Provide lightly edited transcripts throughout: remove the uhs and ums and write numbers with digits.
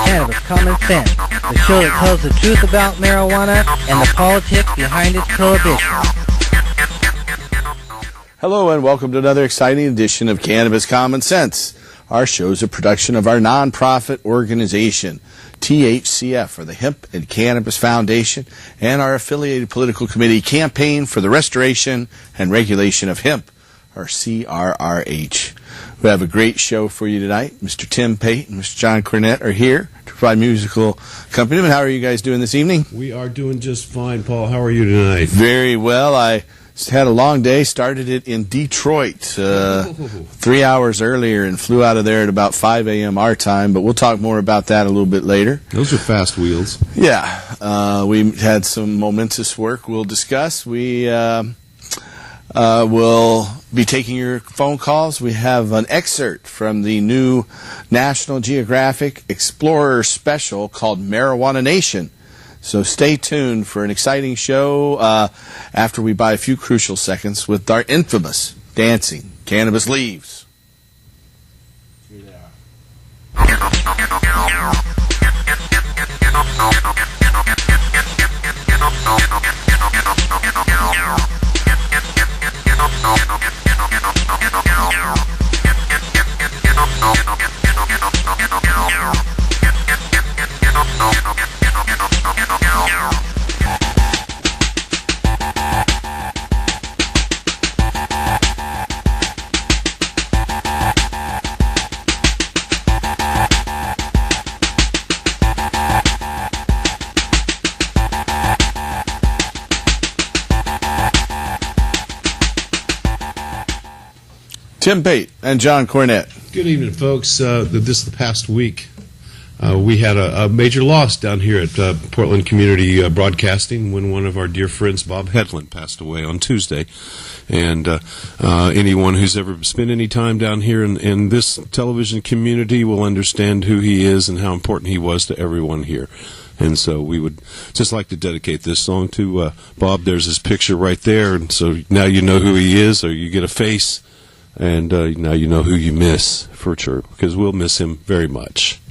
Cannabis Common Sense, the show that tells the truth about marijuana and the politics behind its prohibition. Hello and welcome to another exciting edition of Cannabis Common Sense. Our show is a production of our nonprofit organization, THCF, or the Hemp and Cannabis Foundation, and our affiliated political committee, Campaign for the Restoration and Regulation of Hemp, or CRRH. We have a great show for you tonight. Mr. Tim Pate and Mr. John Cornett are here to provide musical accompaniment. How are you guys doing this evening? We are doing just fine, Paul. How are you tonight? Very well. I had a long day, started it in Detroit 3 hours earlier and flew out of there at about 5 a.m. our time, but we'll talk more about that a little bit later. Those are fast wheels. Yeah. We had some momentous work we'll discuss. We will be taking your phone calls. We have an excerpt from the new National Geographic Explorer special called Marijuana Nation. So stay tuned for an exciting show after we buy a few crucial seconds with our infamous dancing cannabis leaves. Here they Tim Pate and John Cornett. Good evening, folks. This past week, we had a major loss down here at Portland Community Broadcasting when one of our dear friends, Bob Hedlund, passed away on Tuesday. And anyone who's ever spent any time down here in this television community will understand who he is and how important he was to everyone here. And so we would just like to dedicate this song to Bob. There's his picture right there. And so now you know who he is, or you get a face. And now you know who you miss, for sure, because we'll miss him very much.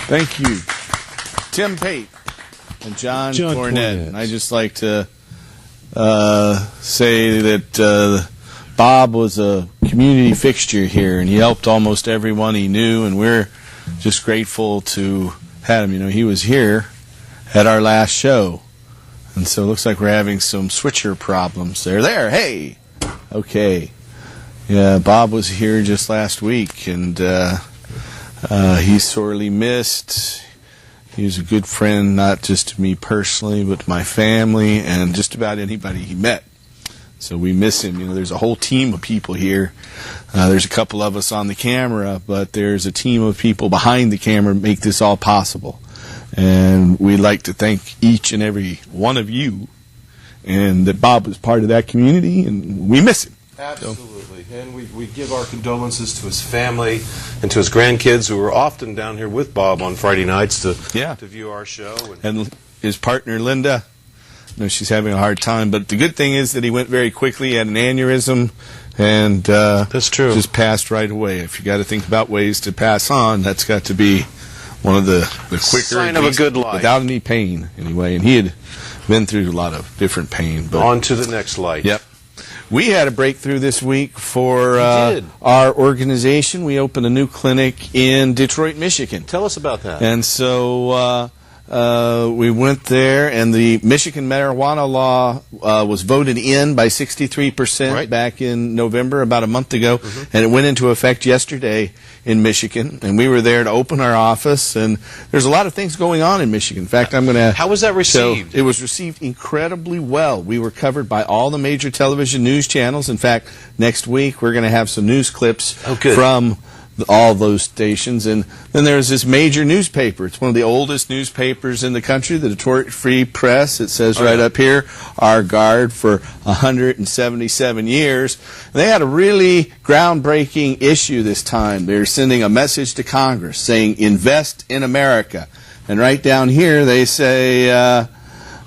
Thank you, Tim Pate and John Cornette. And I just like to say that Bob was a community fixture here, and he helped almost everyone he knew, and we're just grateful to have him. You know, he was here at our last show, and so it looks like we're having some switcher problems. They're there. Hey! Okay. Yeah, Bob was here just last week, and he's sorely missed. He was a good friend, not just to me personally, but to my family and just about anybody he met. So we miss him. You know, there's a whole team of people here. There's a couple of us on the camera, but there's a team of people behind the camera to make this all possible. And we'd like to thank each and every one of you, and that Bob was part of that community, and we miss him. Absolutely. And we give our condolences to his family and to his grandkids who were often down here with Bob on Friday nights to view our show. And his partner, Linda, I know she's having a hard time, but the good thing is that he went very quickly, had an aneurysm, and that's true. Just passed right away. If you got to think about ways to pass on, that's got to be one of the quicker sign of a good life. Without any pain, anyway. And he had been through a lot of different pain. But on to the next light. Yep. We had a breakthrough this week for our organization. We opened a new clinic in Detroit, Michigan. Tell us about that. And so we went there, and the Michigan marijuana law was voted in by 63% back in November, about a month ago, and it went into effect yesterday in Michigan. And we were there to open our office, and there's a lot of things going on in Michigan. In fact, I'm going to... How was that received? It was received incredibly well. We were covered by all the major television news channels. In fact, next week we're going to have some news clips from all those stations. And then there's this major newspaper. It's one of the oldest newspapers in the country, the Detroit Free Press. It says up here, our guard for 177 years. They had a really groundbreaking issue this time. They're sending a message to Congress saying, invest in America. And right down here they say that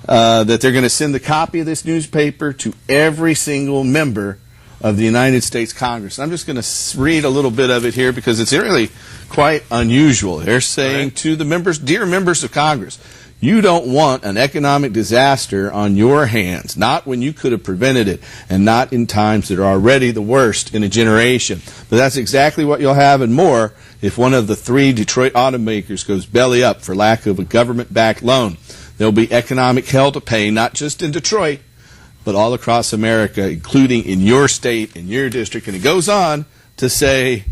they're going to send a copy of this newspaper to every single member of the United States Congress. I'm just going to read a little bit of it here because it's really quite unusual. They're saying to the members, dear members of Congress, you don't want an economic disaster on your hands, not when you could have prevented it, and not in times that are already the worst in a generation. But that's exactly what you'll have and more if one of the 3 Detroit automakers goes belly up for lack of a government-backed loan. There'll be economic hell to pay, not just in Detroit, but all across America, including in your state, in your district. And it goes on to say,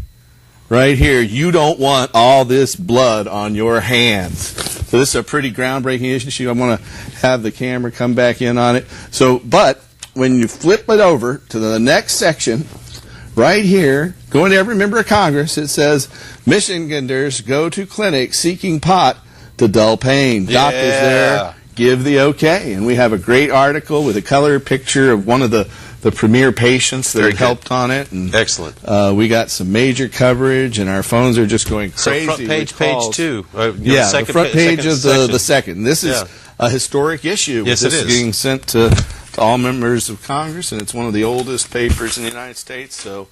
right here, you don't want all this blood on your hands. So this is a pretty groundbreaking issue. I want to have the camera come back in on it. So, but when you flip it over to the next section, right here, going to every member of Congress, it says, Michiganders go to clinic seeking pot to dull pain. Doctors there give the okay. And we have a great article with a color picture of one of the premier patients that helped on it. And, excellent. We got some major coverage, and our phones are just going crazy. So front page 2. The front page of the second. This is a historic issue. Yes, this it is. Being sent to all members of Congress, and it's one of the oldest papers in the United States. So,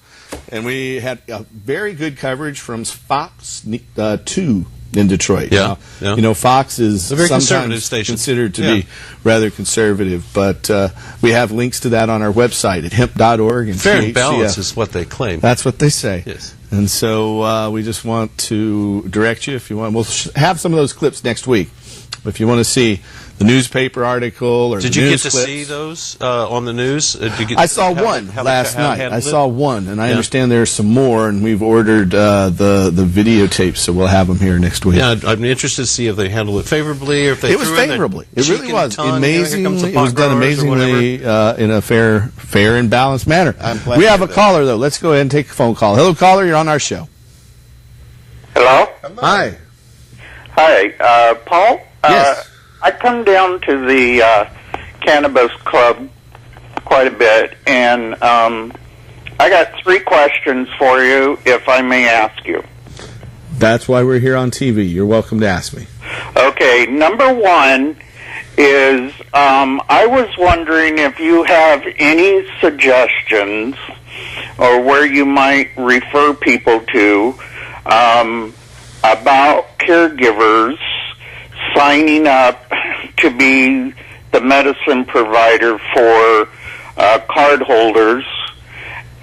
and we had very good coverage from Fox 2 in Detroit. You know, Fox is a very sometimes conservative station. Considered to be rather conservative, but we have links to that on our website at hemp.org. And fair and balance is what they claim. That's what they say. Yes. And so we just want to direct you, if you want. We'll have some of those clips next week. If you want to see the newspaper article or did the you news get to clips. see those on the news? I saw one last night. I saw one, and I understand there's some more, and we've ordered the videotapes, so we'll have them here next week. Yeah, I'm interested to see if they handle it favorably or if they It was favorably. It really was. Amazingly, it was done amazingly in a fair and balanced manner. We have a caller, though. Let's go ahead and take a phone call. Hello, caller. You're on our show. Hello? Hi. Hi, Paul? Yes. I come down to the Cannabis Club quite a bit, and I got 3 questions for you, if I may ask you. That's why we're here on TV. You're welcome to ask me. Okay, number 1 is I was wondering if you have any suggestions or where you might refer people to. about caregivers signing up to be the medicine provider for card holders,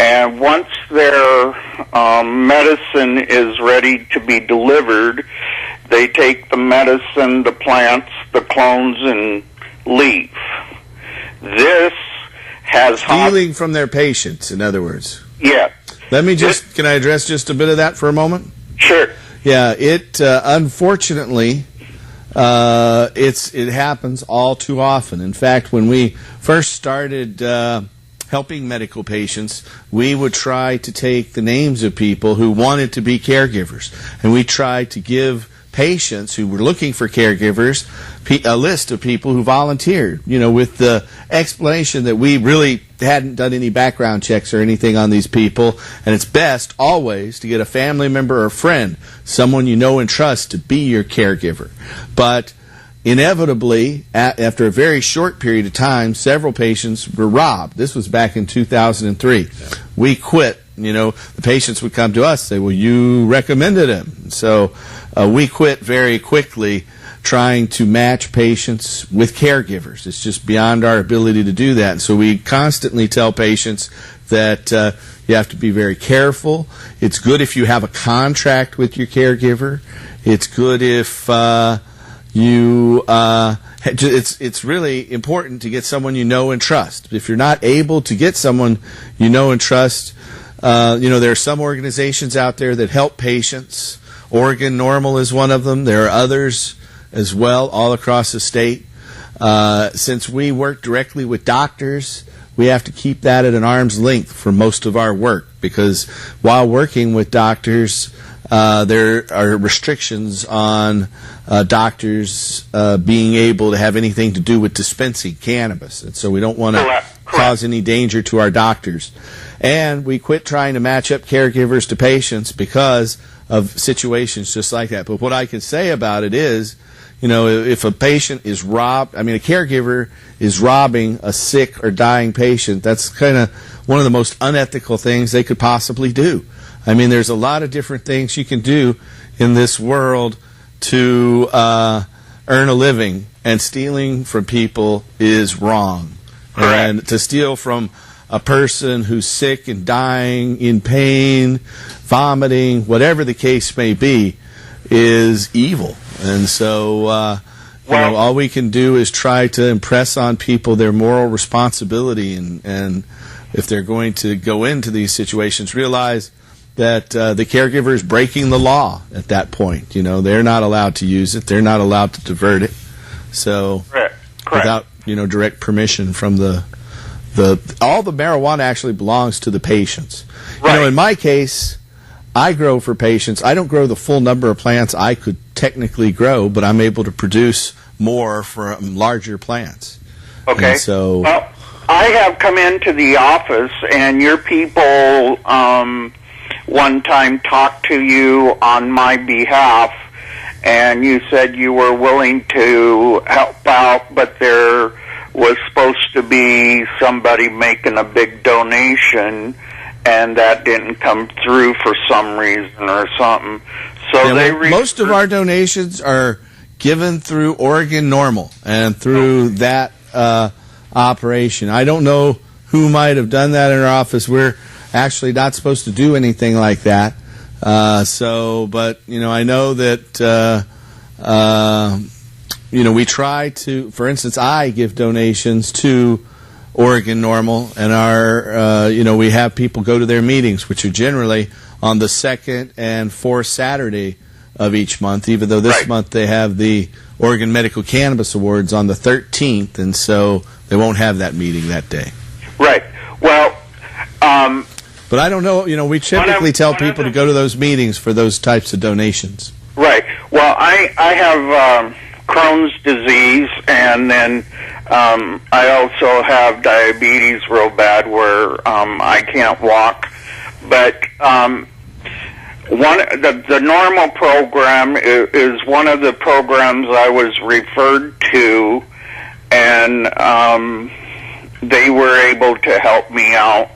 and once their medicine is ready to be delivered, they take the medicine, the plants, the clones, and leave. This has stealing from their patients, in other words. Yeah. Can I address just a bit of that for a moment? Sure. Yeah, it unfortunately it happens all too often. In fact, when we first started helping medical patients, we would try to take the names of people who wanted to be caregivers, and we tried to give patients who were looking for caregivers a list of people who volunteered, with the explanation that we really hadn't done any background checks or anything on these people, and it's best always to get a family member or friend, someone you know and trust, to be your caregiver. But inevitably, after a very short period of time, several patients were robbed. This was back in 2003. We quit. The patients would come to us and say, well, you recommended him. So we quit very quickly trying to match patients with caregivers. It's just beyond our ability to do that. And so we constantly tell patients that you have to be very careful. It's good if you have a contract with your caregiver. It's good if it's really important to get someone you know and trust. If you're not able to get someone you know and trust, there are some organizations out there that help patients. Oregon Normal is one of them. There are others as well all across the state. Since we work directly with doctors, we have to keep that at an arm's length for most of our work, because while working with doctors, there are restrictions on doctors being able to have anything to do with dispensing cannabis, and so we don't want to cause any danger to our doctors. And we quit trying to match up caregivers to patients because of situations just like that. But what I can say about it is, if a patient is robbed, a caregiver is robbing a sick or dying patient, that's kind of one of the most unethical things they could possibly do. There's a lot of different things you can do in this world to earn a living, and stealing from people is wrong. And to steal from a person who's sick and dying, in pain, vomiting, whatever the case may be, is evil. And so all we can do is try to impress on people their moral responsibility, and if they're going to go into these situations, realize that the caregiver is breaking the law at that point. They're not allowed to use it. They're not allowed to divert it. So without direct permission from all the marijuana actually belongs to the patients. Right. In my case, I grow for patients. I don't grow the full number of plants I could technically grow, but I'm able to produce more from larger plants. Okay. And so, well, I have come into the office, and your people one time talked to you on my behalf, and you said you were willing to help out, but there was supposed to be somebody making a big donation, and that didn't come through for some reason or something. So most of our donations are given through Oregon Normal and through that operation. I don't know who might have done that in our office. We're actually not supposed to do anything like that. But I know that we try to. For instance, I give donations to Oregon Normal, and we have people go to their meetings, which are generally on the second and fourth Saturday of each month, even though this month they have the Oregon Medical Cannabis Awards on the 13th, and so they won't have that meeting that day. Right. Well, but I don't know, we typically tell people to go to those meetings for those types of donations. Right. Well, I have Crohn's disease, and then I also have diabetes real bad where I can't walk. But the normal program is one of the programs I was referred to, and they were able to help me out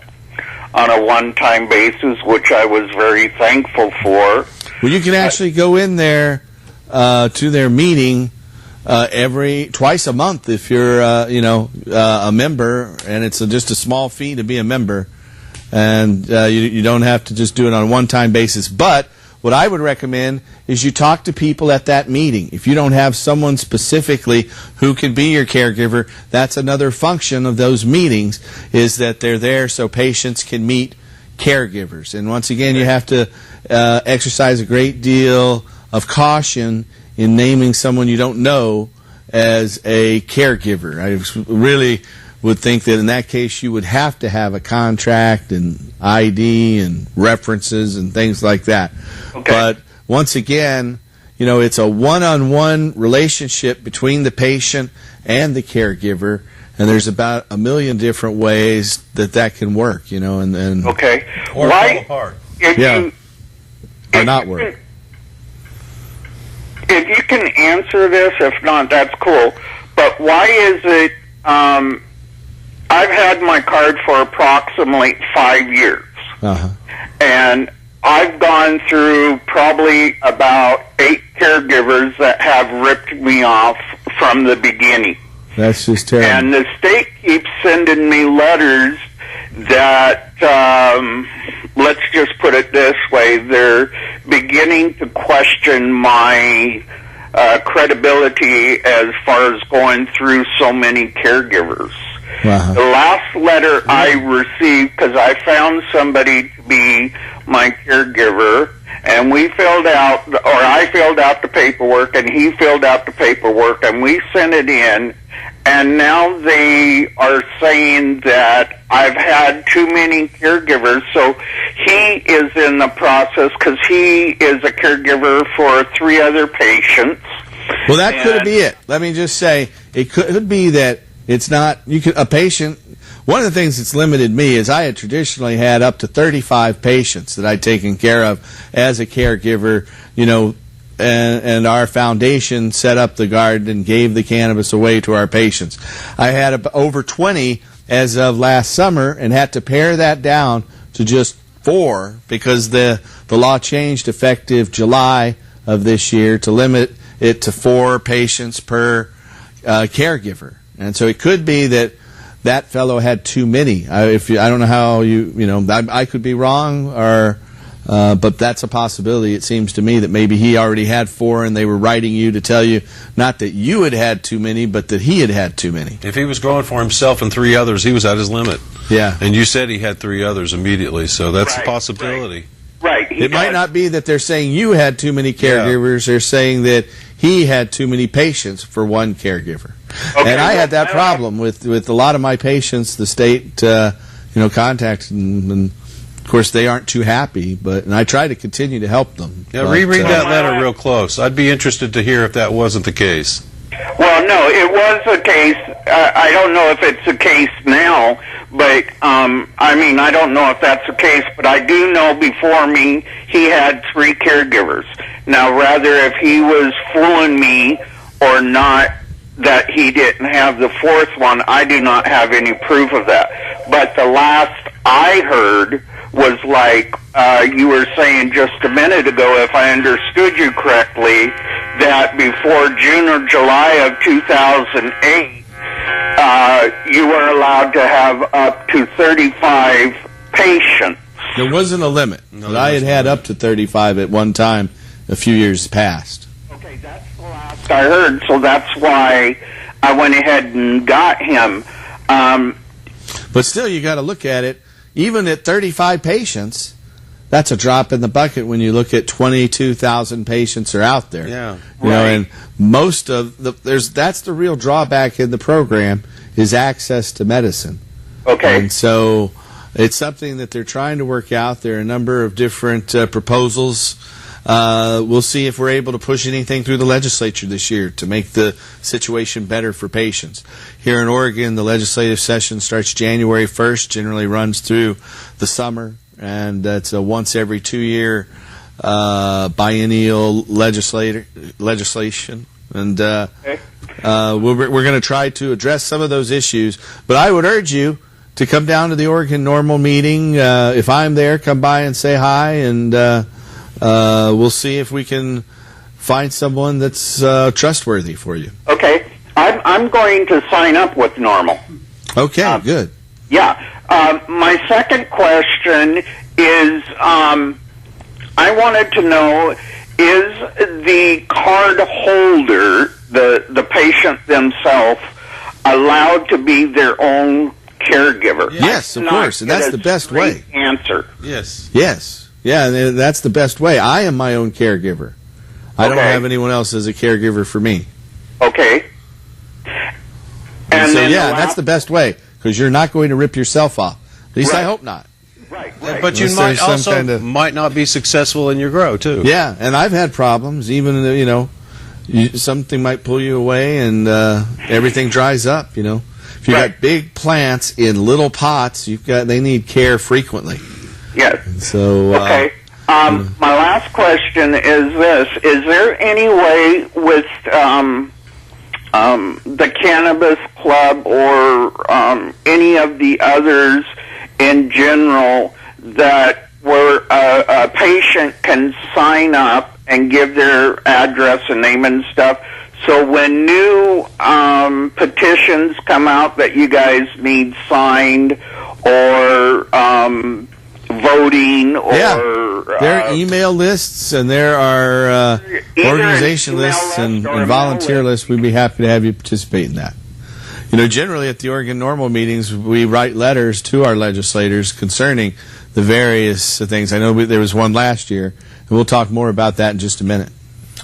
on a one-time basis, which I was very thankful for. Well, you can actually go in there to their meeting twice a month if you're a member, and it's just a small fee to be a member, and you don't have to just do it on a one-time basis. But what I would recommend is you talk to people at that meeting. If you don't have someone specifically who can be your caregiver, that's another function of those meetings, is that they're there so patients can meet caregivers. And once again, you have to exercise a great deal of caution in naming someone you don't know as a caregiver. I really would think that in that case you would have to have a contract and ID and references and things like that. Okay. But once again, it's a one-on-one relationship between the patient and the caregiver, and there's about a million different ways that can work, and Okay. Or fall apart. Or not work. If you can answer this, if not, that's cool. But why is it, I've had my card for approximately 5 years. Uh-huh. And I've gone through probably about 8 caregivers that have ripped me off from the beginning. That's just terrible. And the state keeps sending me letters that, let's just put it this way, they're beginning to question my credibility as far as going through so many caregivers. Wow. The last letter I received, because I found somebody to be my caregiver, and I filled out the paperwork, and he filled out the paperwork, and we sent it in, and now they are saying that I've had too many caregivers, so he is in the process, because he is a caregiver for 3 other patients. Well, that could be it. Let me just say, it could be that it's not, a patient, one of the things that's limited me is I had traditionally had up to 35 patients that I'd taken care of as a caregiver, and our foundation set up the garden and gave the cannabis away to our patients. I had over 20 as of last summer and had to pare that down to just 4 because the law changed effective July of this year to limit it to 4 patients per caregiver. And so it could be that fellow had too many. I don't know how I could be wrong, but that's a possibility. It seems to me that maybe he already had 4 and they were writing you to tell you not that you had too many, but that he had too many. If he was going for himself and 3 others, he was at his limit. Yeah. And you said he had 3 others immediately, so that's a possibility. Right. It might not be that they're saying you had too many caregivers. They're saying that he had too many patients for one caregiver. Okay, and I had that problem with a lot of my patients. The state, contacted, and of course they aren't too happy. And I try to continue to help them. Yeah, reread that letter real close. I'd be interested to hear if that wasn't the case. Well, no, it was a case. I don't know if it's the case now, but I don't know if that's the case. But I do know before me he had 3 caregivers. Now, rather if he was fooling me or not, that he didn't have the 4th one, I do not have any proof of that. But the last I heard was like you were saying just a minute ago, if I understood you correctly, that before June or July of 2008, you were allowed to have up to 35 patients. There wasn't a limit, but I had up to 35 at one time a few years past. Okay, that's the last I heard, so that's why I went ahead and got him. But still, you got to look at it. Even at 35 patients, that's a drop in the bucket when you look at 22,000 patients are out there. Yeah, and most of that's the real drawback in the program is access to medicine. Okay. And so it's something that they're trying to work out. There are a number of different proposals. We'll see if we're able to push anything through the legislature this year to make the situation better for patients. Here in Oregon, the legislative session starts January 1st, generally runs through the summer, and it's a once every 2-year biennial legislation. And we're going to try to address some of those issues. But I would urge you to come down to the Oregon Normal meeting. If I'm there, come by and say hi, and we'll see if we can find someone that's trustworthy for you. Okay. I'm going to sign up with Normal. Okay, good. Yeah. My second question is, I wanted to know, is the card holder, the patient themselves, allowed to be their own caregiver? Yes, of course, and that's the best way. Answer. Yes. Yes. Yeah, that's the best way. I am my own caregiver. I don't have anyone else as a caregiver for me. Okay. And so, yeah, that's the best way, because you're not going to rip yourself off. At least I hope not. Right. But you might also might not be successful in your grow, too. Yeah, and I've had problems. Even, something might pull you away and everything dries up, If you've got big plants in little pots, they need care frequently. Yes. So, okay. My last question is this. Is there any way with the Cannabis Club or any of the others in general that where a patient can sign up and give their address and name and stuff, so when new petitions come out that you guys need signed or voting or... there are email lists and there are organization lists and volunteer lists. We'd be happy to have you participate in that. Generally at the Oregon Normal meetings, we write letters to our legislators concerning the various things. I know there was one last year, and we'll talk more about that in just a minute.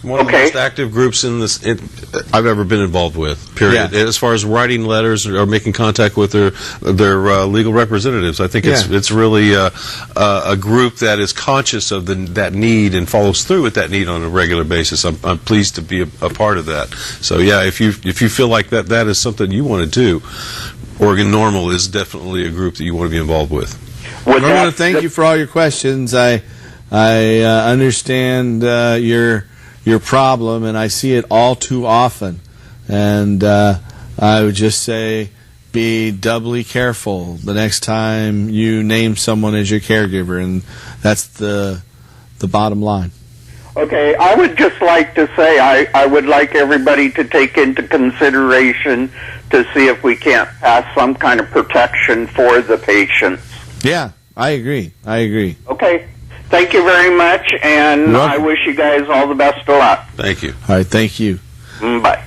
One of the most active groups I've ever been involved with, period. Yeah. As far as writing letters or making contact with their legal representatives, I think it's really a group that is conscious of that need and follows through with that need on a regular basis. I'm pleased to be a part of that. So yeah, if you feel like that is something you want to do, Oregon Normal is definitely a group that you want to be involved with. I want to thank you for all your questions. I understand your problem, and I see it all too often. And I would just say be doubly careful the next time you name someone as your caregiver, and that's the bottom line. Okay, I would just like to say I would like everybody to take into consideration to see if we can't pass some kind of protection for the patients. Yeah, I agree. Okay. Thank you very much, and I wish you guys all the best of luck. Thank you. All right, thank you. Bye.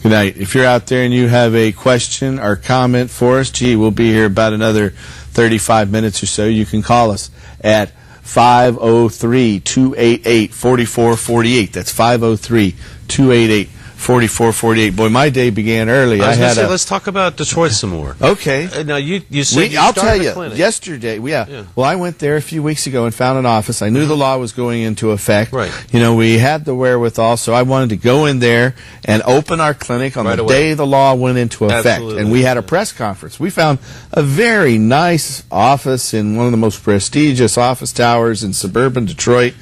Good night. If you're out there and you have a question or comment for us, we'll be here about another 35 minutes or so. You can call us at 503-288-4448. That's 503-288-4448. Boy, my day began early. Let's talk about Detroit some more. Okay. Now, you said I'll tell you, clinic. yesterday, well, I went there a few weeks ago and found an office. I knew the law was going into effect. Right. We had the wherewithal, so I wanted to go in there and open our clinic on the day the law went into effect. Absolutely. And we had a press conference. We found a very nice office in one of the most prestigious office towers in suburban Detroit,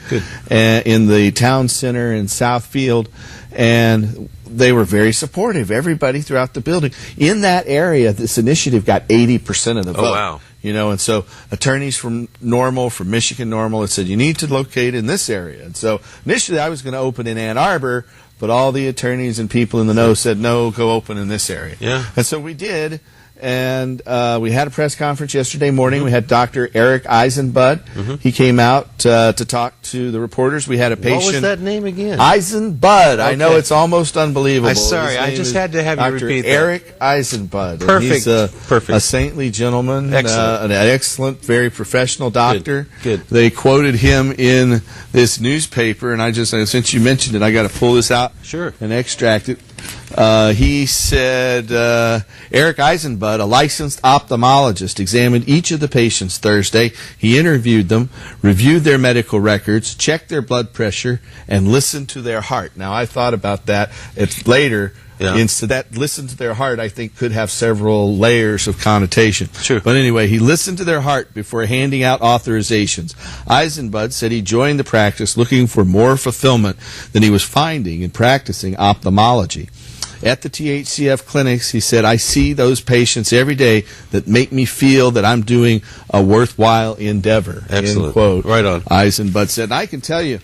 in the town center in Southfield. And they were very supportive, everybody throughout the building. In that area, this initiative got 80% of the vote. Oh, wow. And so attorneys from Michigan Normal, had said, you need to locate in this area. And so initially I was going to open in Ann Arbor, but all the attorneys and people in the know said, no, go open in this area. Yeah. And so we did. And we had a press conference yesterday morning. We had Dr. Eric Eisenbud. He came out to talk to the reporters. We had a patient. What was that name again? Eisenbud. Okay. I know it's almost unbelievable. I'm sorry. I just had to have you repeat that. Eric Eisenbud. Perfect. He's a saintly gentleman. Excellent. An excellent, very professional doctor. Good. They quoted him in this newspaper, and since you mentioned it, I got to pull this out and extract it. He said, Eric Eisenbud, a licensed ophthalmologist, examined each of the patients Thursday. He interviewed them, reviewed their medical records, checked their blood pressure, and listened to their heart. Now, I thought about that. It's later. Instead, that listen to their heart, I think, could have several layers of connotation. Sure. But anyway, he listened to their heart before handing out authorizations. Eisenbud said he joined the practice looking for more fulfillment than he was finding in practicing ophthalmology. at the THCF clinics, he said, I see those patients every day that make me feel that I'm doing a worthwhile endeavor. Excellent. End quote. Right on. Eisenbud said, and I can tell you,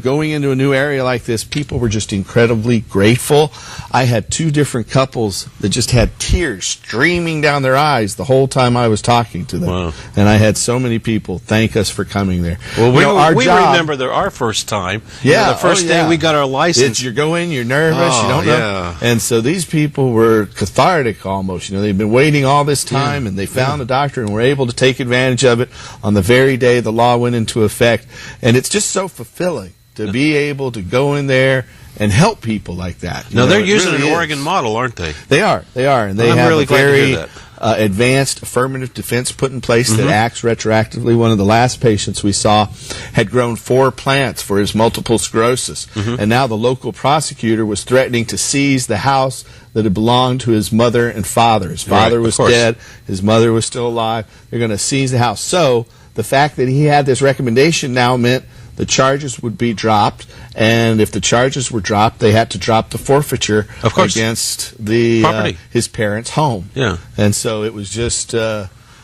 going into a new area like this, people were just incredibly grateful. I had 2 different couples that just had tears streaming down their eyes the whole time I was talking to them. Wow. And I had so many people thank us for coming there. Well, we job, remember our first time. Yeah. The first day we got our license. You go in, you're nervous, you don't know. Yeah. And so these people were cathartic almost. They've been waiting all this time, and they found a doctor and were able to take advantage of it on the very day the law went into effect. And it's just so fulfilling to be able to go in there and help people like that. Now, they're using really an Oregon model, aren't they? They are, and they I'm have really a glad to very hear that. advanced affirmative defense put in place that acts retroactively. One of the last patients we saw had grown 4 plants for his multiple sclerosis, and now the local prosecutor was threatening to seize the house that had belonged to his mother and father. His father was dead, his mother was still alive. They're going to seize the house. So the fact that he had this recommendation now meant the charges would be dropped, and if the charges were dropped, they had to drop the forfeiture against the property, his parents' home. Yeah, and so it was just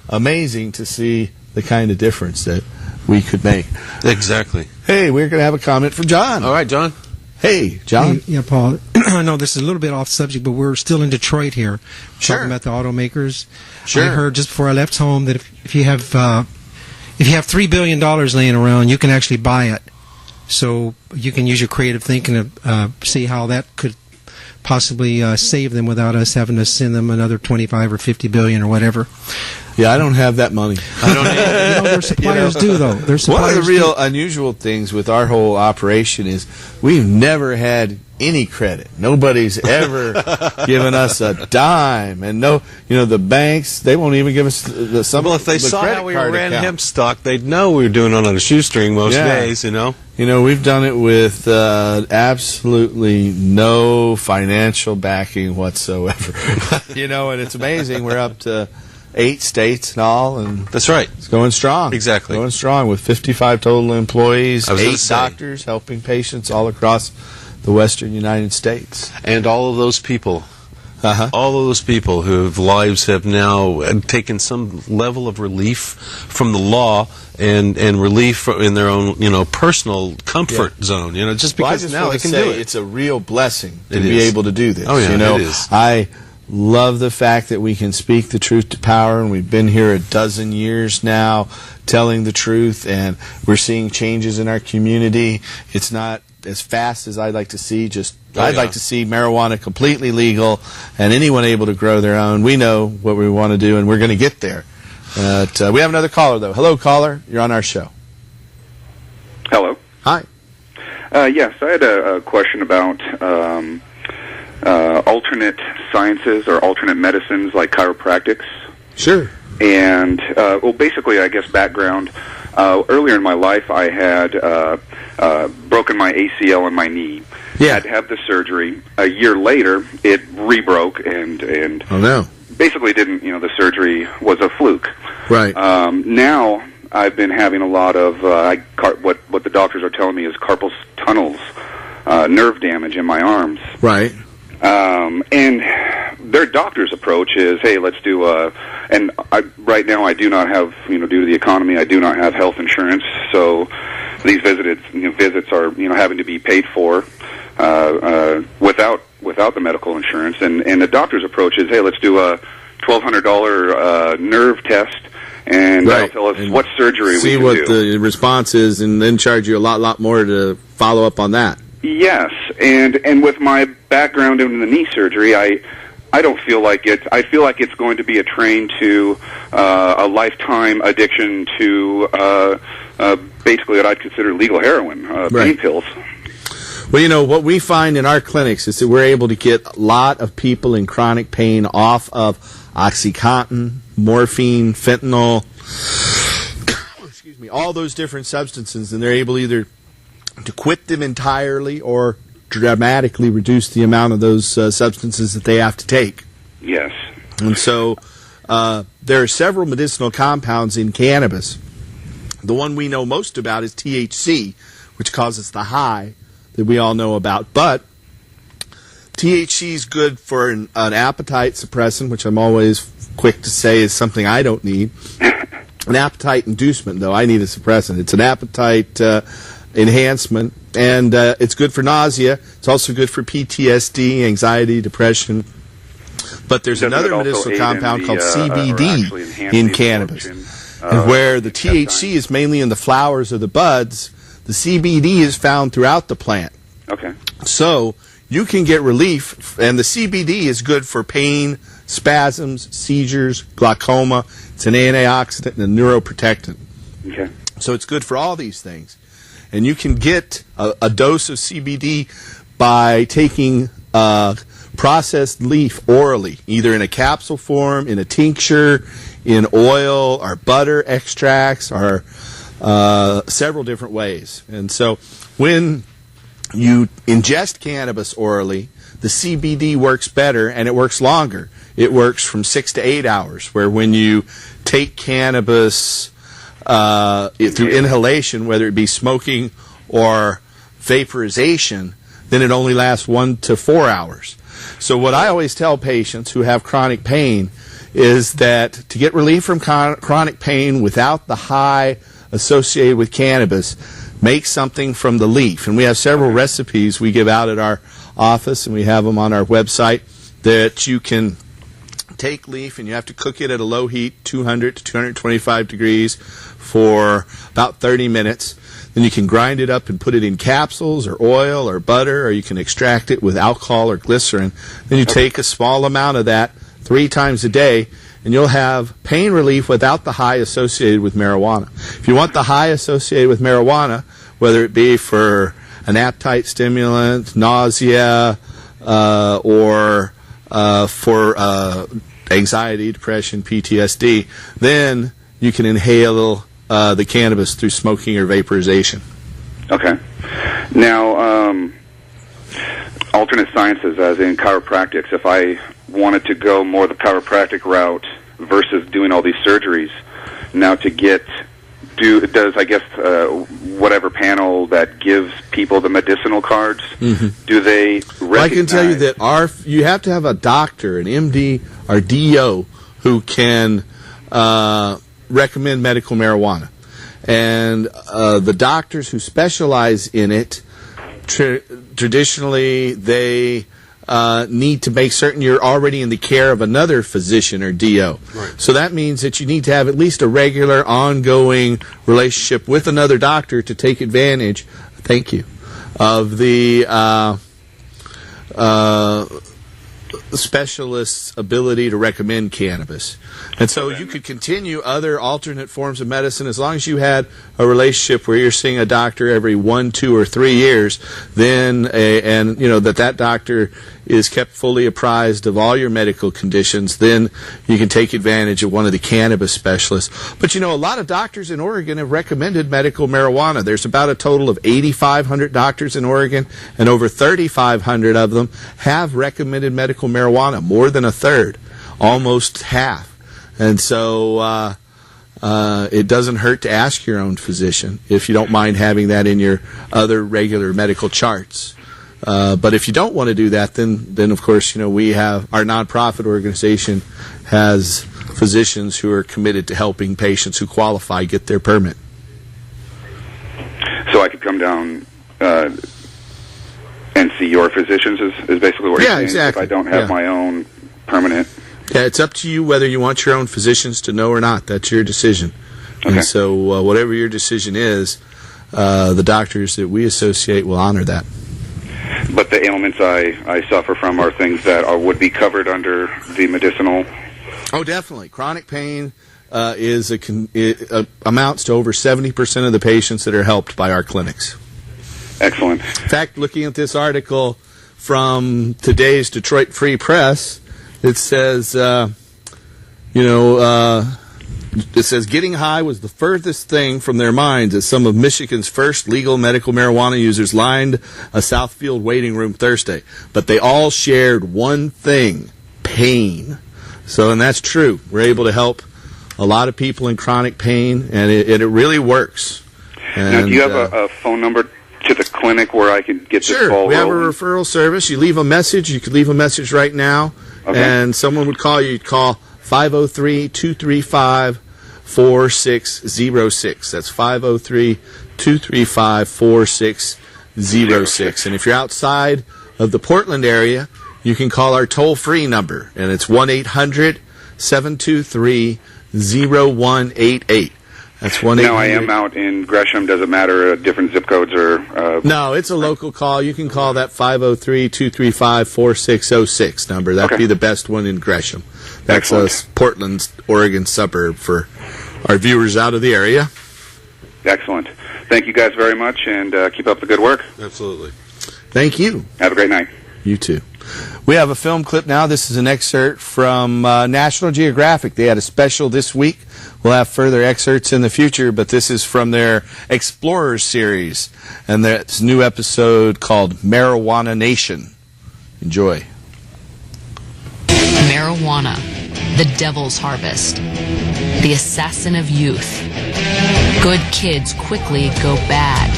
amazing to see the kind of difference that we could make. Exactly. Hey, we're going to have a comment from John. All right, John. Hey, John. Hey, yeah, Paul. I know this is a little bit off subject, but we're still in Detroit here, talking about the automakers. Sure. I heard just before I left home that if you have $3 billion laying around, you can actually buy it. So you can use your creative thinking to see how that could possibly save them without us having to send them another 25 or 50 billion or whatever. Yeah, I don't have that money. I don't either. Their suppliers do, though. Their suppliers One of the real unusual things with our whole operation is we've never had any credit. Nobody's ever given us a dime, and the banks, they won't even give us some. Well, if they saw how we ran hemp stock, they'd know we were doing it on a shoestring most days. We've done it with absolutely no financial backing whatsoever. And it's amazing. We're up to 8 states and all, and that's right. It's going strong. Exactly. Going strong with 55 total employees, 8 doctors helping patients all across the western United States. And all of those people, all of those people whose lives have now taken some level of relief from the law and relief in their own, personal comfort zone. Just because now they can do it. It's a real blessing to be able to do this. Oh, yeah, it is. I love the fact that we can speak the truth to power, and we've been here 12 years now telling the truth, and we're seeing changes in our community. It's not as fast as I'd like to see. I'd like to see marijuana completely legal and anyone able to grow their own. We know what we want to do, and we're going to get there. We have another caller, though. Hello, caller. You're on our show. Hello. Hi. Yes, I had a question about alternate sciences or alternate medicines like chiropractics. Sure. And, basically, I guess background. Earlier in my life, I had broken my ACL in my knee. Yeah. Had to have the surgery. A year later, it rebroke and oh no. Basically didn't, the surgery was a fluke. Right. Now I've been having a lot of what the doctors are telling me is carpal tunnels, nerve damage in my arms. Right. And their doctor's approach is, hey, let's do right now I do not have, due to the economy, I do not have health insurance, so these visits are, having to be paid for without the medical insurance. And the doctor's approach is, hey, let's do a $1,200 nerve test, and that'll tell us what surgery we can do. See what the response is, and then charge you a lot more to follow up on that. Yes, and with my background in the knee surgery, I don't feel like it. I feel like it's going to be a train to a lifetime addiction to basically what I'd consider legal heroin, pain pills. Well, what we find in our clinics is that we're able to get a lot of people in chronic pain off of OxyContin, morphine, fentanyl, all those different substances, and they're able either to quit them entirely or dramatically reduce the amount of those substances that they have to take. Yes. And so there are several medicinal compounds in cannabis. The one we know most about is THC, which causes the high that we all know about. But THC is good for an appetite suppressant, which I'm always quick to say is something I don't need. An appetite inducement, though, I need a suppressant. It's an appetite enhancement, and it's good for nausea. It's also good for PTSD, anxiety, depression. But there's another medicinal compound called CBD in cannabis, and where the THC is mainly in the flowers or the buds, the CBD is found throughout the plant. Okay. So you can get relief, and the CBD is good for pain, spasms, seizures, glaucoma. It's an antioxidant and a neuroprotectant. Okay. So it's good for all these things. And you can get a dose of CBD by taking processed leaf orally, either in a capsule form, in a tincture, in oil, or butter extracts, or several different ways. And so when you ingest cannabis orally, the CBD works better and it works longer. It works from 6 to 8 hours, where when you take cannabis through inhalation, whether it be smoking or vaporization, then it only lasts 1 to 4 hours. So what I always tell patients who have chronic pain is that to get relief from chronic pain without the high associated with cannabis, make something from the leaf. And we have several recipes we give out at our office, and we have them on our website, that you can take leaf and you have to cook it at a low heat, 200 to 225 degrees, for about 30 minutes. Then you can grind it up and put it in capsules or oil or butter, or you can extract it with alcohol or glycerin. Then you take a small amount of that 3 times a day, and you'll have pain relief without the high associated with marijuana. If you want the high associated with marijuana, whether it be for an appetite stimulant, nausea, or for anxiety, depression, PTSD, then you can inhale the cannabis through smoking or vaporization. Okay. Now, alternate sciences, as in chiropractics, if I wanted to go more the chiropractic route versus doing all these surgeries, now to does, I guess, whatever panel that gives people the medicinal cards, do they recognize? Well, I can tell you that you have to have a doctor, an MD or DO, who can recommend medical marijuana. And the doctors who specialize in it, traditionally, they need to make certain you're already in the care of another physician or DO. Right. So that means that you need to have at least a regular, ongoing relationship with another doctor to take advantage, thank you, of the specialist's ability to recommend cannabis. And so you could continue other alternate forms of medicine as long as you had a relationship where you're seeing a doctor every 1, 2, or 3 years, then and you know that doctor is kept fully apprised of all your medical conditions, then you can take advantage of one of the cannabis specialists. But you know, a lot of doctors in Oregon have recommended medical marijuana. There's about a total of 8,500 doctors in Oregon, and over 3,500 of them have recommended medical marijuana, more than a third, almost half. And so it doesn't hurt to ask your own physician if you don't mind having that in your other regular medical charts. But if you don't want to do that, then of course, you know, we have our nonprofit organization has physicians who are committed to helping patients who qualify get their permit. So I could come down and see your physicians is basically what you're saying. Exactly. If I don't have my own permanent. Yeah, it's up to you whether you want your own physicians to know or not. That's your decision. Okay. And so whatever your decision is, the doctors that we associate will honor that. But the ailments I suffer from are things that would be covered under the medicinal? Oh, definitely. Chronic pain amounts to over 70% of the patients that are helped by our clinics. Excellent. In fact, looking at this article from today's Detroit Free Press, it says, it says getting high was the furthest thing from their minds as some of Michigan's first legal medical marijuana users lined a Southfield waiting room Thursday. But they all shared one thing, pain. So, and that's true. We're able to help a lot of people in chronic pain, and it really works. And, now, do you have a phone number to the clinic where I could get this ball rolling? Sure, we have a referral service. You leave a message. You could leave a message right now, and someone would call you. You'd call 503-235-4606. That's 503-235-4606. And if you're outside of the Portland area, you can call our toll-free number, and it's 1-800-723-0188. That's 1-800. Now, I am out in Gresham. Does it matter? Different zip codes or... No, it's a local call. You can call that 503-235-4606 number. That'd be the best one in Gresham. That's a Portland, Oregon suburb for our viewers out of the area. Excellent. Thank you guys very much, and keep up the good work. Absolutely. Thank you. Have a great night. You too. We have a film clip now. This is an excerpt from National Geographic. They had a special this week. We'll have further excerpts in the future, but this is from their Explorers series, and that's a new episode called Marijuana Nation. Enjoy. Marijuana, the devil's harvest, the assassin of youth. Good kids quickly go bad.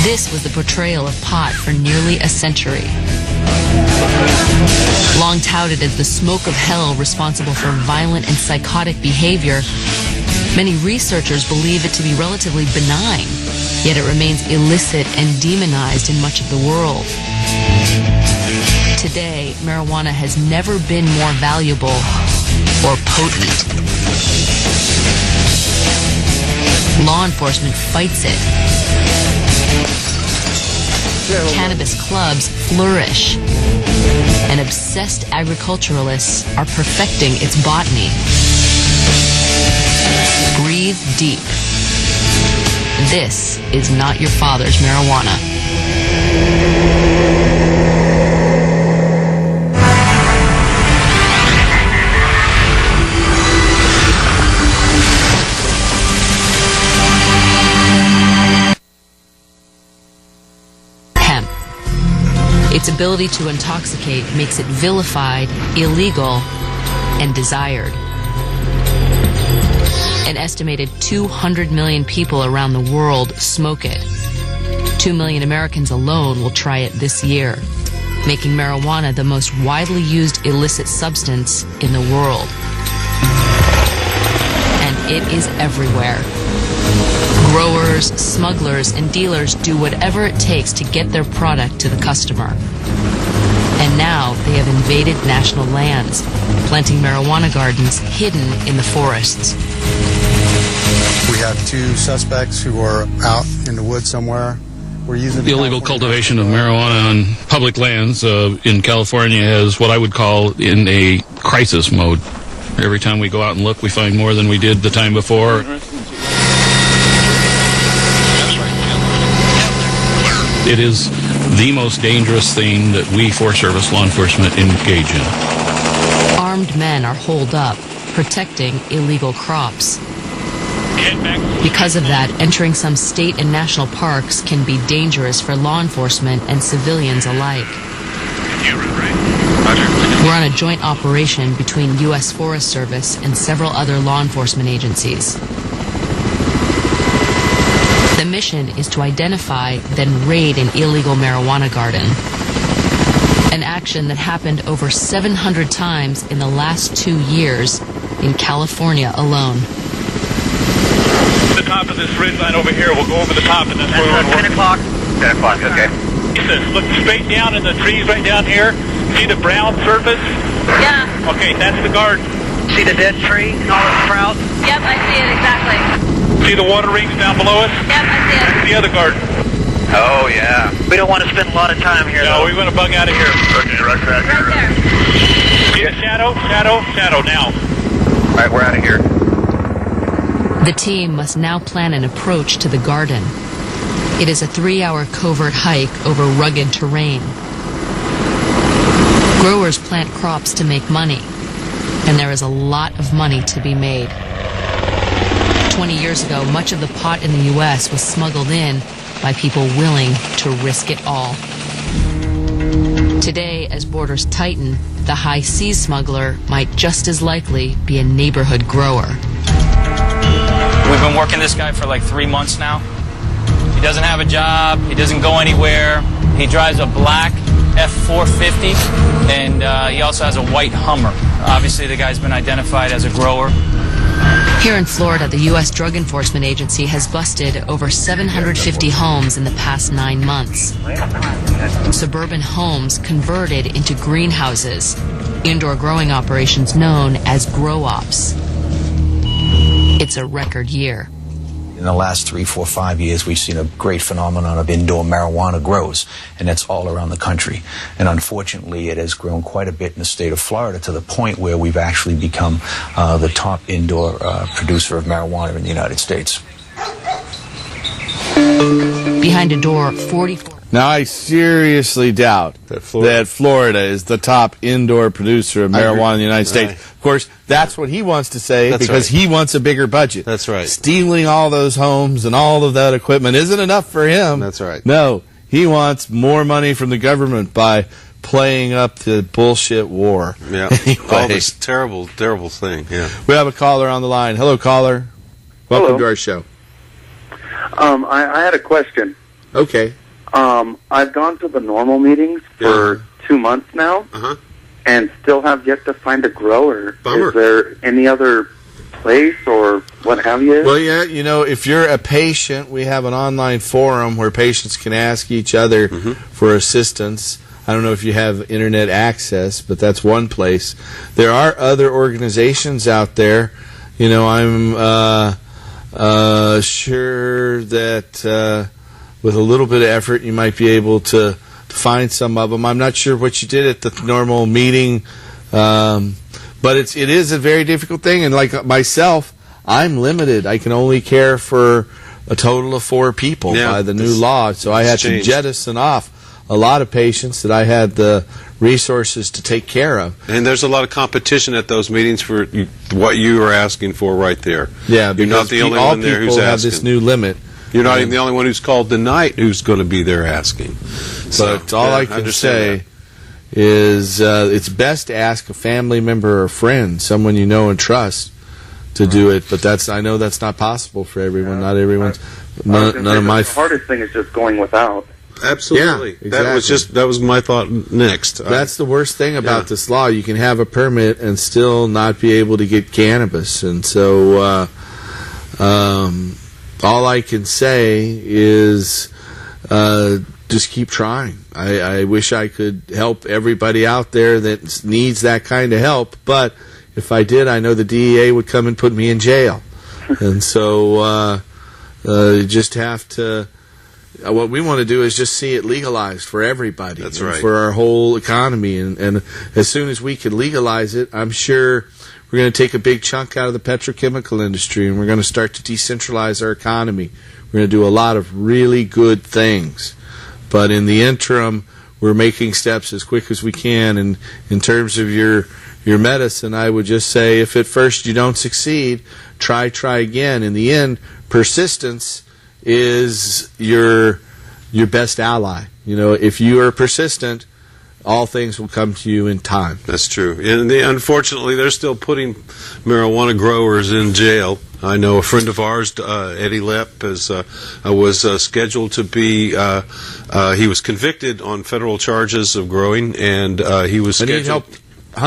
This was the portrayal of pot for nearly a century. Long touted as the smoke of hell responsible for violent and psychotic behavior, many researchers believe it to be relatively benign, yet it remains illicit and demonized in much of the world. Today, marijuana has never been more valuable or potent. Law enforcement fights it. Cannabis clubs flourish, and obsessed agriculturalists are perfecting its botany. Breathe deep. This is not your father's marijuana. Its ability to intoxicate makes it vilified, illegal, and desired. An estimated 200 million people around the world smoke it. 2 million Americans alone will try it this year, making marijuana the most widely used illicit substance in the world. And it is everywhere. Growers, smugglers, and dealers do whatever it takes to get their product to the customer. And now they have invaded national lands, planting marijuana gardens hidden in the forests. We have 2 suspects who are out in the woods somewhere. We're using the illegal cultivation of marijuana on public lands in California is what I would call in a crisis mode. Every time we go out and look, we find more than we did the time before. It is the most dangerous thing that we Forest Service law enforcement engage in. Armed men are holed up, protecting illegal crops. Because of that, entering some state and national parks can be dangerous for law enforcement and civilians alike. We're on a joint operation between U.S. Forest Service and several other law enforcement agencies. The mission is to identify, then raid an illegal marijuana garden. An action that happened over 700 times in the last 2 years in California alone. The top of this ridge line over here, we'll go over the top and then we're on 10 o'clock. 10 o'clock, okay. He says, look straight down in the trees right down here. See the brown surface? Yeah. Okay, that's the garden. See the dead tree and all the sprouts? Yep, I see it exactly. See the water rings down below us? Yep, I see it. That's the other garden. Oh, yeah. We don't want to spend a lot of time here, No, we want to bug out of here. Okay, right there. See the shadow? Shadow now. All right, we're out of here. The team must now plan an approach to the garden. It is a 3-hour covert hike over rugged terrain. Growers plant crops to make money, and there is a lot of money to be made. 20 years ago, much of the pot in the U.S. was smuggled in by people willing to risk it all. Today, as borders tighten, the high seas smuggler might just as likely be a neighborhood grower. We've been working this guy for like 3 months now. He doesn't have a job. He doesn't go anywhere. He drives a black F450, and he also has a white Hummer. Obviously, the guy's been identified as a grower. Here in Florida, the U.S. Drug Enforcement Agency has busted over 750 homes in the past 9 months. Suburban homes converted into greenhouses, indoor growing operations known as grow-ops. It's a record year. In the last 3, 4, 5 years, we've seen a great phenomenon of indoor marijuana grows, and that's all around the country. And unfortunately, it has grown quite a bit in the state of Florida to the point where we've actually become the top indoor producer of marijuana in the United States. Behind a door, 44. Now, I seriously doubt that Florida is the top indoor producer of marijuana in the United States. Of course, that's what he wants to say because he wants a bigger budget. That's right. Stealing all those homes and all of that equipment isn't enough for him. That's right. No, he wants more money from the government by playing up the bullshit war. Yeah. Anyway. All this terrible, terrible thing. Yeah. We have a caller on the line. Hello, caller. Welcome to our show. I had a question. Okay. I've gone to the normal meetings for 2 months now, and still have yet to find a grower. Bummer. Is there any other place or what have you? Well, yeah, you know, if you're a patient, we have an online forum where patients can ask each other for assistance. I don't know if you have internet access, but that's one place. There are other organizations out there. You know, I'm sure that with a little bit of effort, you might be able to find some of them. I'm not sure what you did at the normal meeting, but it is a very difficult thing. And like myself, I'm limited. I can only care for a total of 4 people by the new law. So I had to jettison off a lot of patients that I had the resources to take care of. And there's a lot of competition at those meetings for what you are asking for right there. Yeah, you're not the only one there who's asking. All people have this new limit. You're not even the only one who's called tonight who's going to be there asking. But all I can say is it's best to ask a family member or friend, someone you know and trust, to do it. But I know that's not possible for everyone. Not everyone's. None of my. The hardest thing is just going without. Absolutely. Yeah, exactly. That was my thought next. That's the worst thing about this law. You can have a permit and still not be able to get cannabis. And so all I can say is just keep trying. I wish I could help everybody out there that needs that kind of help, but if I did, I know the DEA would come and put me in jail. And so you just have to... what we want to do is just see it legalized for everybody. That's right. For our whole economy. And as soon as we can legalize it, I'm sure we're going to take a big chunk out of the petrochemical industry, and we're going to start to decentralize our economy. We're going to do a lot of really good things. But in the interim, we're making steps as quick as we can. And in terms of your medicine, I would just say if at first you don't succeed, try again. In the end, persistence is your best ally. You know, if you are persistent, all things will come to you in time. That's true. And unfortunately, they're still putting marijuana growers in jail. I know a friend of ours, Eddie Lepp, was scheduled to be. He was convicted on federal charges of growing, and he was scheduled. And he helped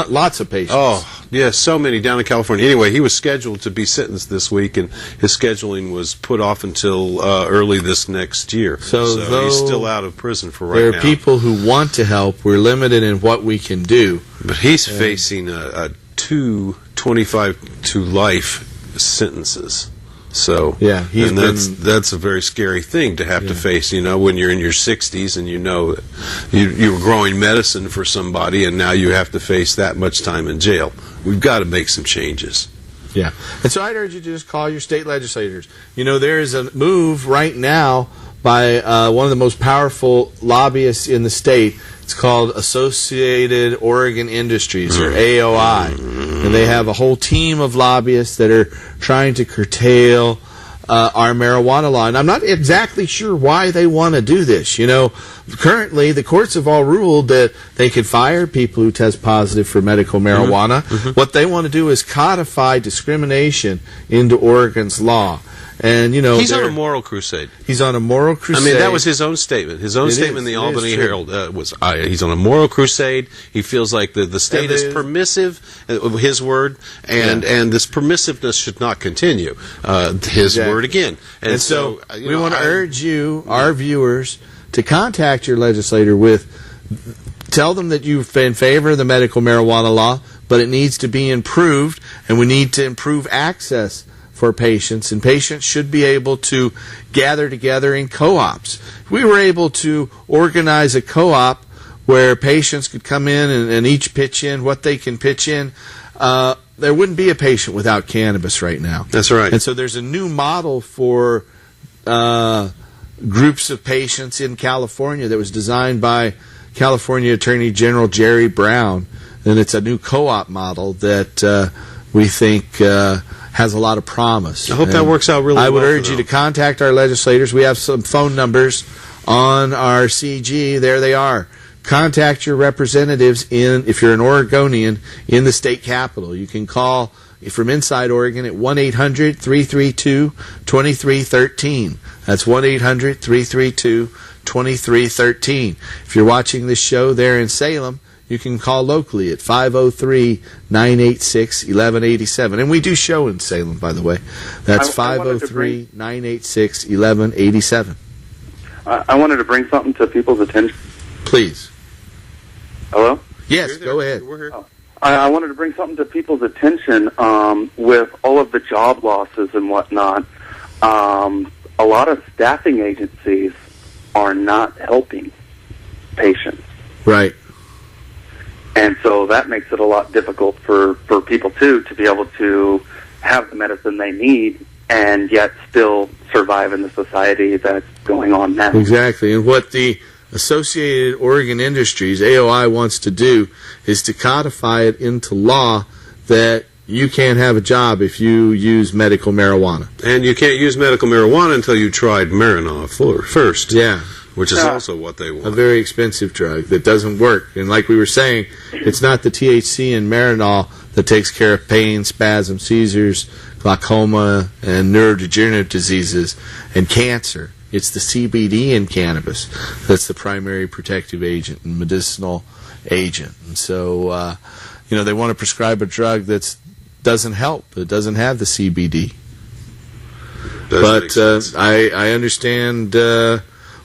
lots of patients. Oh, yeah, so many down in California. Anyway, he was scheduled to be sentenced this week, and his scheduling was put off until early this next year. So he's still out of prison for right now. There are people who want to help. We're limited in what we can do. But he's facing 225 to life sentences. So yeah, that's a very scary thing to have to face. You know, when you're in your 60s and you know that you were growing medicine for somebody, and now you have to face that much time in jail. We've got to make some changes. Yeah, and so I'd urge you to just call your state legislators. You know, there is a move right now by one of the most powerful lobbyists in the state. It's called Associated Oregon Industries, or AOI. And they have a whole team of lobbyists that are trying to curtail our marijuana law. And I'm not exactly sure why they want to do this. You know, currently the courts have all ruled that they can fire people who test positive for medical marijuana. What they want to do is codify discrimination into Oregon's law. And, you know, he's on a moral crusade. He's on a moral crusade. I mean, that was his own statement. His own statement in the Albany Herald was, he's on a moral crusade. He feels like the state is permissive, his word, and this permissiveness should not continue. His word again. And so we want to urge you, our viewers, to contact your legislator tell them that you're in favor of the medical marijuana law, but it needs to be improved, and we need to improve access for patients, and patients should be able to gather together in co-ops. If we were able to organize a co-op where patients could come in and each pitch in what they can pitch in, there wouldn't be a patient without cannabis right now. That's right. And so there's a new model for groups of patients in California that was designed by California Attorney General Jerry Brown, and it's a new co-op model that we think has a lot of promise. I hope that works out really well. I would urge you to contact our legislators. We have some phone numbers on our CG. There they are. Contact your representatives if you're an Oregonian, in the state capitol. You can call from inside Oregon at 1-800-332-2313. That's 1-800-332-2313. If you're watching this show there in Salem, you can call locally at 503-986-1187. And we do show in Salem, by the way. That's 503-986-1187. I wanted to bring something to people's attention. Please. Hello? Yes, go ahead. We're here. I wanted to bring something to people's attention with all of the job losses and whatnot. A lot of staffing agencies are not helping patients. Right. And so that makes it a lot difficult for people, too, to be able to have the medicine they need and yet still survive in the society that's going on now. Exactly. And what the Associated Oregon Industries, AOI, wants to do is to codify it into law that you can't have a job if you use medical marijuana. And you can't use medical marijuana until you tried Marinol first. Yeah. Which is also what they want. A very expensive drug that doesn't work. And like we were saying, it's not the THC in Marinol that takes care of pain, spasms, seizures, glaucoma, and neurodegenerative diseases, and cancer. It's the CBD in cannabis that's the primary protective agent and medicinal agent. And so, they want to prescribe a drug that doesn't help. It doesn't have the CBD. But I understand,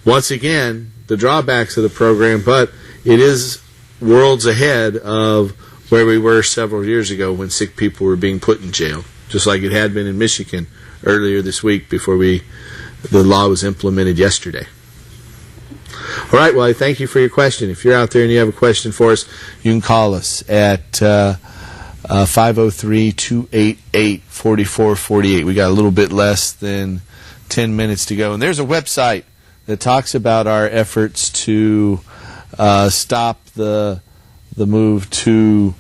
once again, the drawbacks of the program, but it is worlds ahead of where we were several years ago when sick people were being put in jail, just like it had been in Michigan earlier this week before the law was implemented yesterday. All right, well, I thank you for your question. If you're out there and you have a question for us, you can call us at 503-288-4448. We got a little bit less than 10 minutes to go. And there's a website that talks about our efforts to stop the move to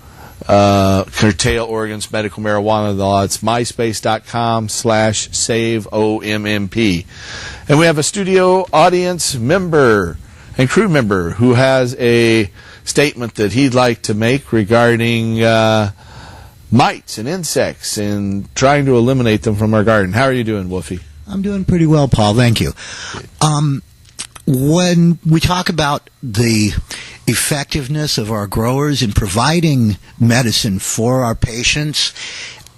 curtail Oregon's medical marijuana law. It's myspace.com/SaveOMMP. And we have a studio audience member and crew member who has a statement that he'd like to make regarding mites and insects and trying to eliminate them from our garden. How are you doing, Wolfie? I'm doing pretty well, Paul. Thank you. When we talk about the effectiveness of our growers in providing medicine for our patients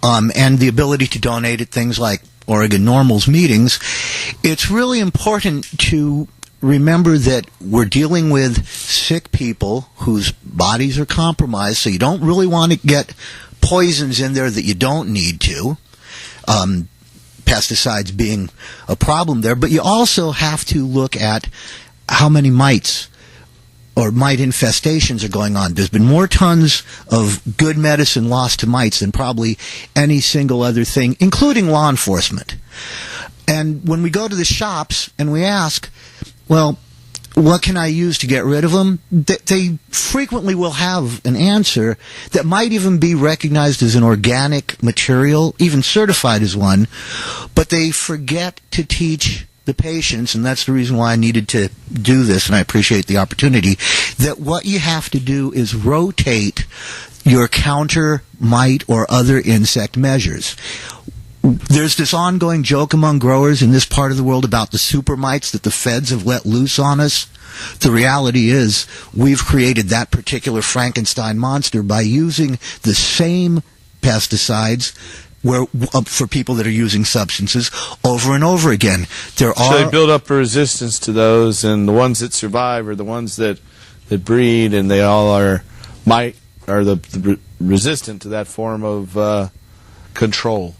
and the ability to donate at things like Oregon Normals meetings, it's really important to remember that we're dealing with sick people whose bodies are compromised, so you don't really want to get poisons in there that you don't need to. Pesticides being a problem there, but you also have to look at how many mites or mite infestations are going on. There's been more tons of good medicine lost to mites than probably any single other thing, including law enforcement. And when we go to the shops and we ask, well, what can I use to get rid of them? They frequently will have an answer that might even be recognized as an organic material, even certified as one, but they forget to teach the patients, and that's the reason why I needed to do this, and I appreciate the opportunity, that what you have to do is rotate your counter mite or other insect measures. there's this ongoing joke among growers in this part of the world about the super mites that the feds have let loose on us. The reality is we've created that particular Frankenstein monster by using the same pesticides for people that are using substances over and over again. So they build up a resistance to those, and the ones that survive are the ones that breed, and they all are resistant to that form of control.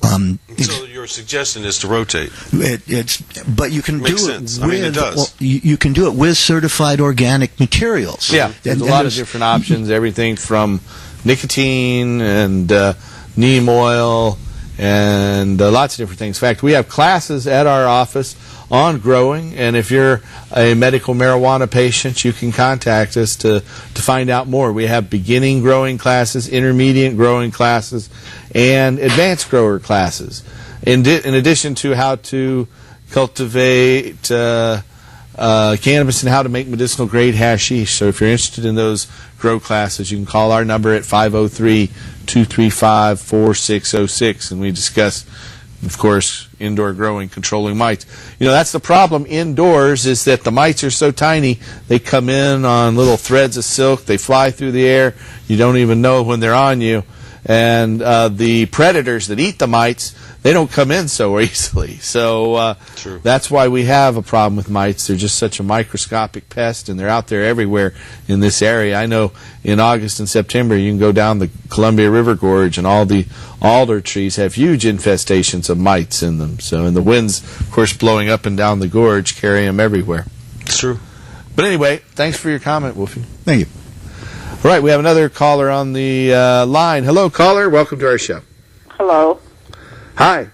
So your suggestion is to rotate. But you can Makes do sense. it I mean, it with does. you can do it with certified organic materials. Yeah, there's a lot of different options. Everything from nicotine and neem oil and lots of different things. In fact, we have classes at our office on growing, and if you're a medical marijuana patient, you can contact us to find out more. We have beginning growing classes, intermediate growing classes, and advanced grower classes. In addition to how to cultivate cannabis and how to make medicinal grade hashish. So if you're interested in those grow classes, you can call our number at 503-235-4606, and we discuss, of course, indoor growing, controlling mites. That's the problem indoors, is that the mites are so tiny, they come in on little threads of silk, they fly through the air, you don't even know when they're on you. And the predators that eat the mites, they don't come in so easily. So that's why we have a problem with mites. They're just such a microscopic pest, and they're out there everywhere in this area. I know in August and September you can go down the Columbia River Gorge, and all the alder trees have huge infestations of mites in them. So, and the winds, of course, blowing up and down the gorge carry them everywhere. It's true. But anyway, thanks for your comment, Wolfie. Thank you. All right, we have another caller on the line. Hello, caller. Welcome to our show. Hello. Hi.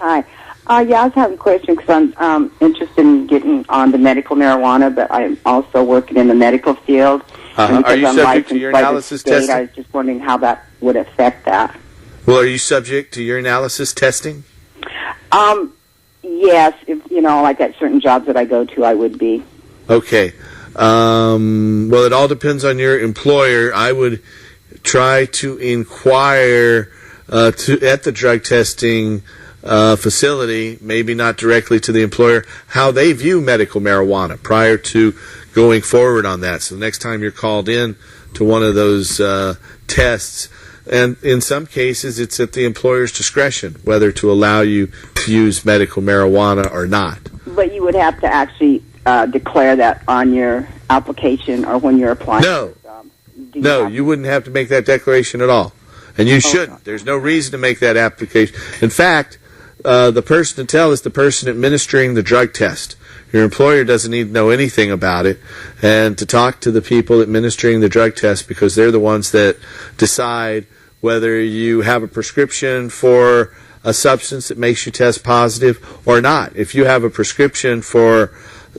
Hi. I was having a question because I'm interested in getting on the medical marijuana, but I'm also working in the medical field. Are you subject to urinalysis testing? I was just wondering how that would affect that. Well, are you subject to urinalysis testing? Yes. If, like at certain jobs that I go to, I would be. Okay. Well, it all depends on your employer. I would try to inquire at the drug testing facility, maybe not directly to the employer, how they view medical marijuana prior to going forward on that. So the next time you're called in to one of those tests, and in some cases it's at the employer's discretion whether to allow you to use medical marijuana or not. But you would have to actually declare that on your application or when you're applying. No, you wouldn't have to make that declaration at all. And you shouldn't. There's no reason to make that application. In fact, the person to tell is the person administering the drug test. Your employer doesn't need to know anything about it, and to talk to the people administering the drug test, because they're the ones that decide whether you have a prescription for a substance that makes you test positive or not. If you have a prescription for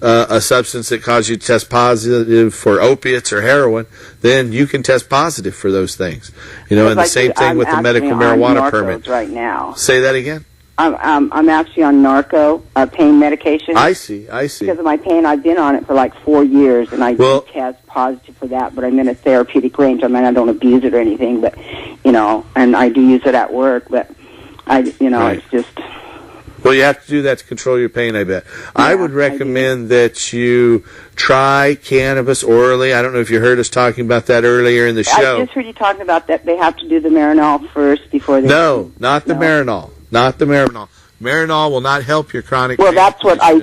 a substance that causes you to test positive for opiates or heroin, then you can test positive for those things. And the same thing with the medical marijuana permit. Right now. Say that again? I'm actually on narco pain medication. I see. Because of my pain, I've been on it for like 4 years, and I do test positive for that. But I'm in a therapeutic range. I mean, I don't abuse it or anything, but and I do use it at work. But it's just. Well, you have to do that to control your pain, I bet. Yeah, I would recommend that you try cannabis orally. I don't know if you heard us talking about that earlier in the show. I just heard you talking about that. They have to do the Marinol first before they... No, not the Marinol. Not the Marinol. Marinol will not help your chronic pain. Well, that's what I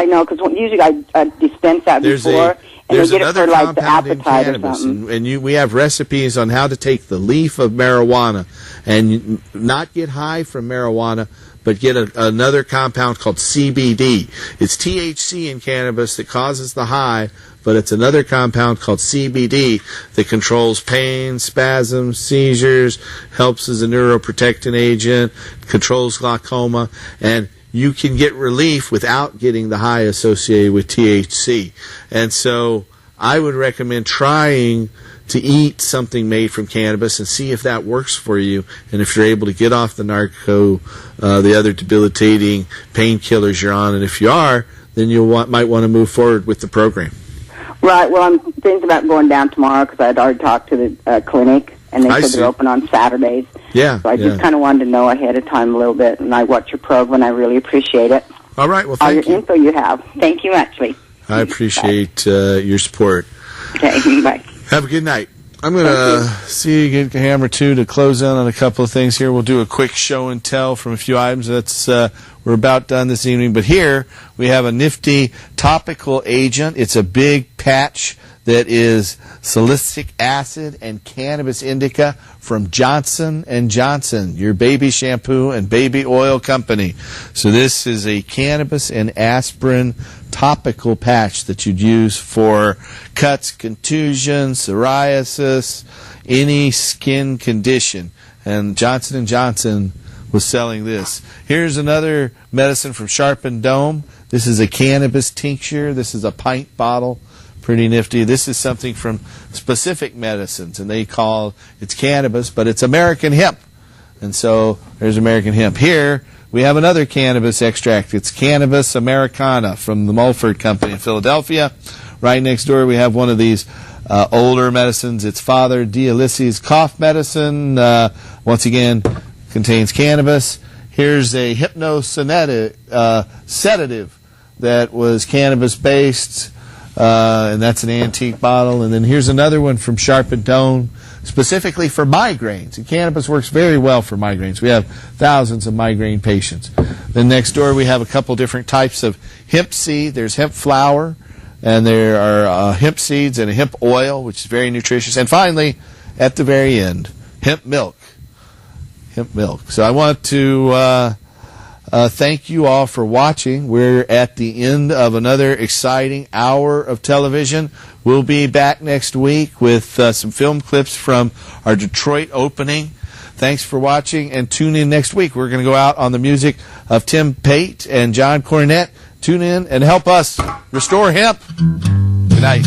know, because usually I dispense that before, and they get it for like the appetite or something. And we have recipes on how to take the leaf of marijuana and not get high from marijuana, but get another compound called CBD. It's THC in cannabis that causes the high, but it's another compound called CBD that controls pain, spasms, seizures, helps as a neuroprotectant agent, controls glaucoma, and you can get relief without getting the high associated with THC. And so I would recommend trying to eat something made from cannabis and see if that works for you, and if you're able to get off the narco, the other debilitating painkillers you're on, and if you are, then you might want to move forward with the program. Right. Well, I'm thinking about going down tomorrow because I'd already talked to the clinic, and they said they're open on Saturdays. Yeah. So I just kind of wanted to know ahead of time a little bit, and I watch your program, and I really appreciate it. All right. Well, all thank your info you have. Thank you muchly. I appreciate your support. Okay. Bye. Have a good night. I'm going to see you get Hammer 2 to close in on a couple of things here. We'll do a quick show and tell from a few items. That's we're about done this evening. But here we have a nifty topical agent. It's a big patch that is salicylic acid and cannabis indica from Johnson & Johnson, your baby shampoo and baby oil company. So this is a cannabis and aspirin topical patch that you'd use for cuts, contusions, psoriasis, any skin condition. And Johnson & Johnson was selling this. Here's another medicine from Sharp & Dome. This is a cannabis tincture. This is a pint bottle. Pretty nifty. This is something from Specific Medicines, and they call it's cannabis, but it's American hemp. And so there's American hemp. Here we have another cannabis extract. It's Cannabis Americana from the Mulford Company in Philadelphia. Right next door we have one of these older medicines. It's Father Dialysis cough medicine. Once again, contains cannabis. Here's a hypnosedative sedative that was cannabis-based. And that's an antique bottle. And then here's another one from Sharp & Dome, specifically for migraines. And cannabis works very well for migraines. We have thousands of migraine patients. Then next door we have a couple different types of hemp seed. There's hemp flour, and there are hemp seeds and a hemp oil, which is very nutritious. And finally, at the very end, hemp milk. Hemp milk. So I want to thank you all for watching. We're at the end of another exciting hour of television. We'll be back next week with some film clips from our Detroit opening. Thanks for watching, and tune in next week. We're going to go out on the music of Tim Pate and John Cornette. Tune in and help us restore hemp. Good night.